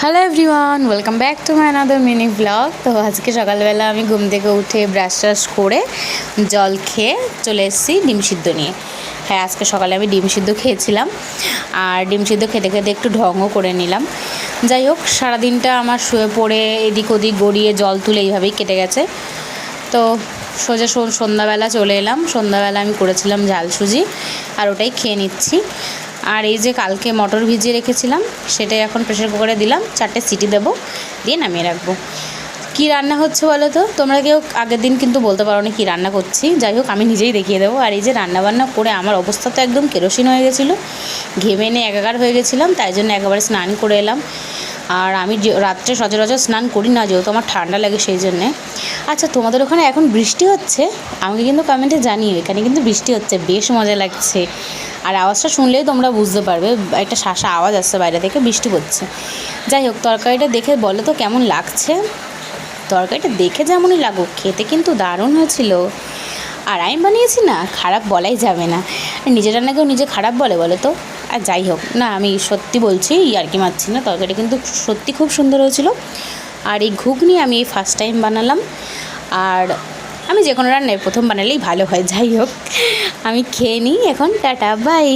Hello everyone, welcome back to my another mini blog. তো আজকে সকালবেলা আমি ঘুম থেকে উঠে ব্রাশ ট্রাশ করে জল খেয়ে চলে এসেছি ডিম সিদ্ধ নিয়ে। হ্যাঁ, আজকে সকালে আমি ডিম সিদ্ধ খেয়েছিলাম, আর ডিম সিদ্ধ খেতে খেতে একটু ঢঙও করে নিলাম। যাই হোক, সারাদিনটা আমার শুয়ে পড়ে এদিক ওদিক গড়িয়ে জল তুলে এইভাবেই কেটে গেছে। তো সোজা সন্ধ্যাবেলা চলে এলাম। সন্ধ্যাবেলা আমি করেছিলাম ঝাল সুজি, আর ওটাই খেয়ে নিচ্ছি। আর এই যে কালকে মটর ভিজিয়ে রেখেছিলাম, সেটাই এখন প্রেশার কুকারে দিলাম, 4টে সিটি দেবো, দিয়ে নামিয়ে রাখবো। কী রান্না হচ্ছে বলো তো? তোমরা কেউ আগের দিন কিন্তু বলতে পারো না কী রান্না করছি। যাই হোক, আমি নিজেই দেখিয়ে দেবো। আর এই যে রান্নাবান্না করে আমার অবস্থা তো একদম কেরোসিন হয়ে গেছিলো, ঘেমে নিয়ে একাকার হয়ে গেছিলাম, তাই জন্য একেবারে স্নান করে এলাম। আর আমি রাত্রে সচরাচর স্নান করি না, যেহেতু আমার ঠান্ডা লাগে সেই জন্যে। আচ্ছা, তোমাদের ওখানে এখন বৃষ্টি হচ্ছে? আমাকে কিন্তু কমেন্টে জানিও। এখানে কিন্তু বৃষ্টি হচ্ছে, বেশ মজা লাগছে। আর আওয়াজটা শুনলেই তোমরা বুঝতে পারবে, একটা শাঁসা আওয়াজ আসছে বাইরে থেকে, বৃষ্টি হচ্ছে। যাই হোক, তরকারিটা দেখে বলো তো কেমন লাগছে? তরকারিটা দেখে যেমনই লাগুক, খেতে কিন্তু দারুণ হয়েছিল। আর আমি বানিয়েছি না, খারাপ বলাই যাবে না। নিজের রান্নাকেও নিজে খারাপ বলে বলো তো? আর যাই হোক না, আমি সত্যি বলছি, ইয়ার্কি মারছি না, তরকারিটা কিন্তু সত্যি খুব সুন্দর হয়েছিল। আর এই ঘুগনি আমি এই ফার্স্ট টাইম বানালাম। আর আমি যে কোনো রান্নায় প্রথম বানালেই ভালো হয়। যাই হোক, আমি খেয়ে নিই এখন। টাটা, বাই।